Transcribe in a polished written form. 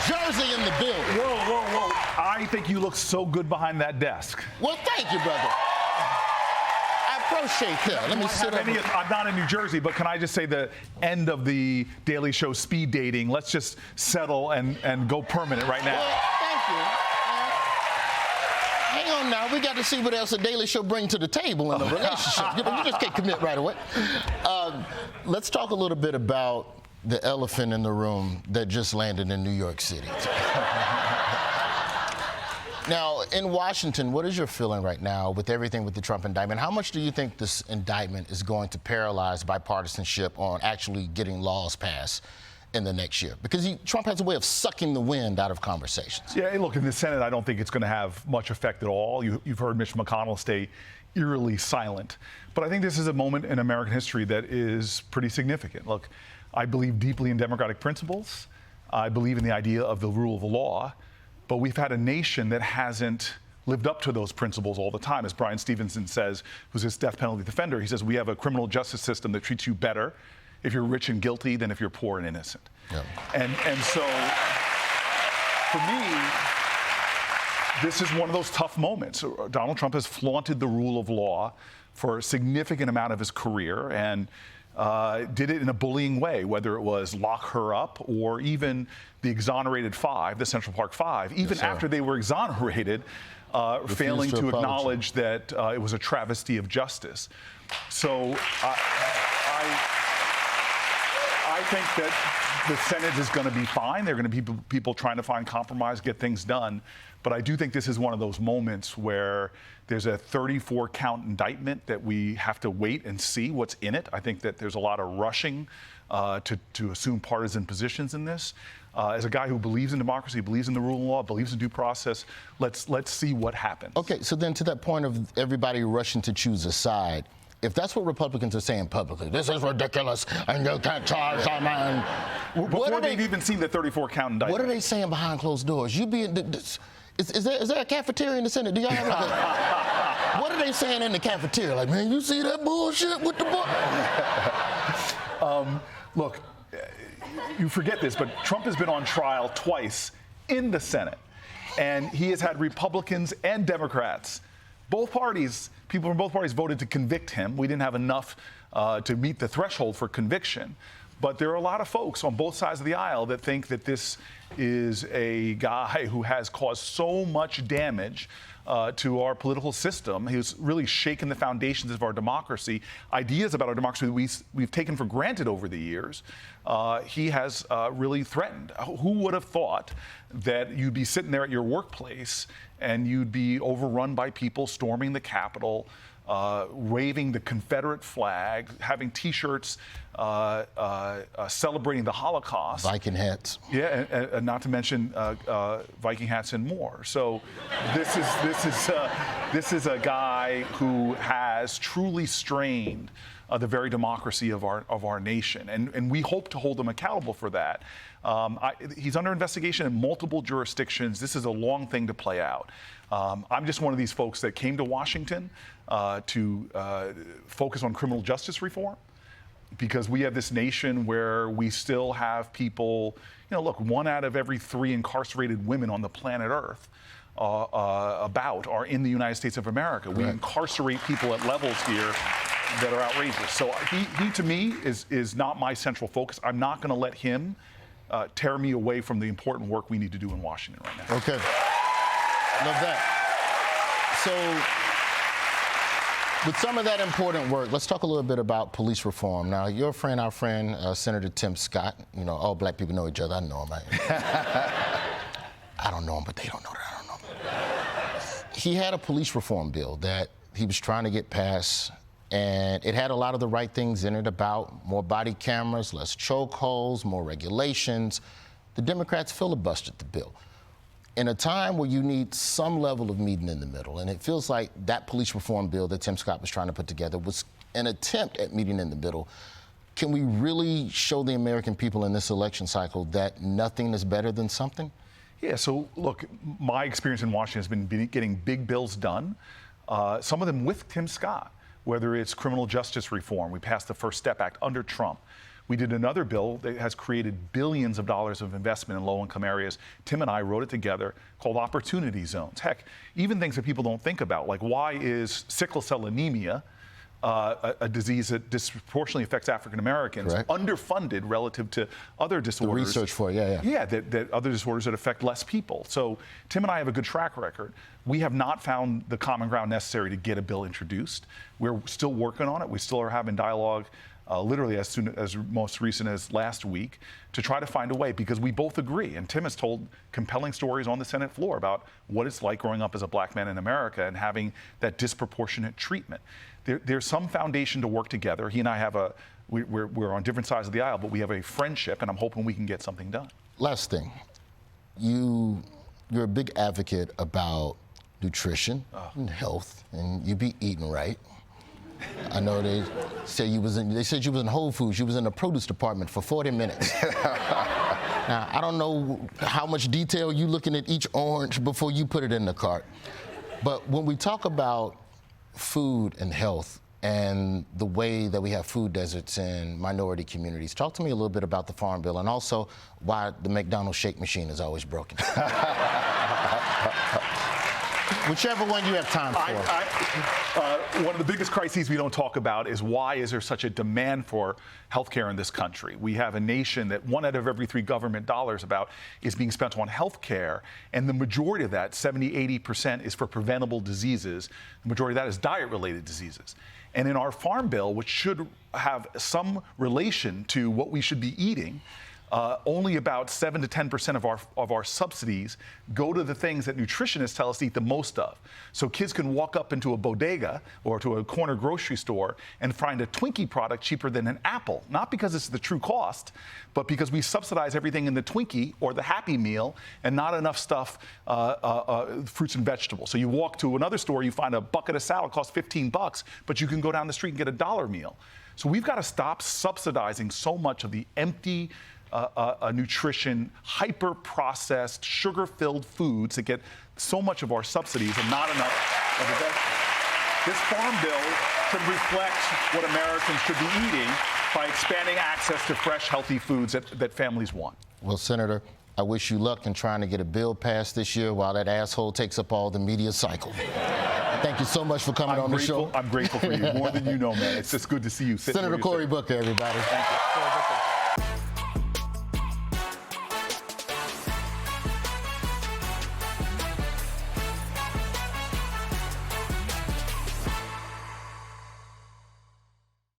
Jersey in the building. Whoa, whoa, whoa. I think you look so good behind that desk. Well, thank you, brother. I appreciate that. Let me sit up. I'm not in New Jersey, but can I just say the end of the Daily Show speed dating? Let's just settle and go permanent right now. Well, thank you. Hang on now. We got to see what else the Daily Show brings to the table in a relationship. You just can't commit right away. Let's talk a little bit about the elephant in the room that just landed in New York City. Now, in Washington, what is your feeling right now with everything with the Trump indictment? How much do you think this indictment is going to paralyze bipartisanship on actually getting laws passed in the next year? Because Trump has a way of sucking the wind out of conversations. Yeah, look, in the Senate, I don't think it's going to have much effect at all. You've heard Mitch McConnell stay eerily silent. But I think this is a moment in American history that is pretty significant. Look, I believe deeply in democratic principles. I believe in the idea of the rule of law. But we've had a nation that hasn't lived up to those principles all the time. As Brian Stevenson says, who's his death penalty defender, he says, we have a criminal justice system that treats you better if you're rich and guilty than if you're poor and innocent. Yeah. And so, for me, this is one of those tough moments. Donald Trump has flaunted the rule of law for a significant amount of his career and did it in a bullying way, whether it was lock her up or even the exonerated five, the Central Park Five, even after they were exonerated, failing to acknowledge that it was a travesty of justice. So I think that the Senate is going to be fine. There are going to be people trying to find compromise, get things done. But I do think this is one of those moments where there's a 34-count indictment that we have to wait and see what's in it. I think that there's a lot of rushing to assume partisan positions in this. As a guy who believes in democracy, believes in the rule of law, believes in due process, let's see what happens. Okay, so then to that point of everybody rushing to choose a side, if that's what Republicans are saying publicly, this is ridiculous, and you can't charge our man. Before they've even seen the 34-count indictment. What are they saying behind closed doors? Is there a cafeteria in the Senate? Do y'all have like a, what are they saying in the cafeteria? Like, man, you see that bullshit with the book? Look, you forget this, but Trump has been on trial twice in the Senate, and he has had Republicans and Democrats, both parties, people from both parties voted to convict him. We didn't have enough to meet the threshold for conviction. But there are a lot of folks on both sides of the aisle that think that this is a guy who has caused so much damage to our political system. He's really shaken the foundations of our democracy. Ideas about our democracy that we've taken for granted over the years, he has really threatened. Who would have thought that you'd be sitting there at your workplace and you'd be overrun by people storming the Capitol, waving the Confederate flag, having T-shirts celebrating the Holocaust. Viking hats. Yeah, and not to mention Viking hats and more. So this is a guy who has truly strained the very democracy of our nation, and we hope to hold him accountable for that. He's under investigation in multiple jurisdictions. This is a long thing to play out. I'm just one of these folks that came to Washington to focus on criminal justice reform, because we have this nation where we still have people, look, 1 out of every 3 incarcerated women on the planet Earth are in the United States of America. We incarcerate people at levels here that are outrageous. So he to me is not my central focus. I'm not going to let him tear me away from the important work we need to do in Washington right now. Okay. Love that. So, with some of that important work, let's talk a little bit about police reform. Now, your friend, our friend, Senator Tim Scott, all black people know each other. I know him. I don't know him, but they don't know that I don't know him. He had a police reform bill that he was trying to get passed, and it had a lot of the right things in it about more body cameras, less chokeholds, more regulations. The Democrats filibustered the bill. In a time where you need some level of meeting in the middle, and it feels like that police reform bill that Tim Scott was trying to put together was an attempt at meeting in the middle, can we really show the American people in this election cycle that nothing is better than something? Yeah, so look, my experience in Washington has been getting big bills done, some of them with Tim Scott, whether it's criminal justice reform. We passed the First Step Act under Trump. We did another bill that has created billions of dollars of investment in low-income areas. Tim and I wrote it together, called Opportunity Zones. Heck, even things that people don't think about, like why is sickle cell anemia a disease that disproportionately affects African Americans, underfunded relative to other disorders. The research for it, Yeah, that other disorders that affect less people. So Tim and I have a good track record. We have not found the common ground necessary to get a bill introduced. We're still working on it. We still are having dialogue literally as most recent as last week to try to find a way, because we both agree, and Tim has told compelling stories on the Senate floor about what it's like growing up as a black man in America and having that disproportionate treatment. There's some foundation to work together. He and I have we're on different sides of the aisle, but we have a friendship, and I'm hoping we can get something done. Last thing, you're a big advocate about nutrition and health, and you be eating right. I know they said you was in Whole Foods. You was in the produce department for 40 minutes. Now, I don't know how much detail you looking at each orange before you put it in the cart. But when we talk about food and health and the way that we have food deserts in minority communities, talk to me a little bit about the Farm Bill and also why the McDonald's shake machine is always broken. Whichever one you have time for. One of the biggest crises we don't talk about is why is there such a demand for healthcare in this country? We have a nation that 1 out of every 3 government dollars about is being spent on healthcare, and the majority of that, 70–80%, is for preventable diseases. The majority of that is diet-related diseases. And in our Farm Bill, which should have some relation to what we should be eating, only about 7 to 10% of our subsidies go to the things that nutritionists tell us to eat the most of. So kids can walk up into a bodega or to a corner grocery store and find a Twinkie product cheaper than an apple, not because it's the true cost, but because we subsidize everything in the Twinkie or the Happy Meal and not enough stuff, fruits and vegetables. So you walk to another store, you find a bucket of salad costs $15, but you can go down the street and get a $1 meal. So we've got to stop subsidizing so much of the empty nutrition, hyper-processed, sugar-filled foods that get so much of our subsidies and not enough of the vegetables. This Farm Bill should reflect what Americans should be eating by expanding access to fresh, healthy foods that families want. Well, Senator, I wish you luck in trying to get a bill passed this year while that asshole takes up all the media cycle. Thank you so much for coming on the show. I'm grateful for you, more than you know, man. It's just good to see you. Senator Cory Booker, everybody. Thank you.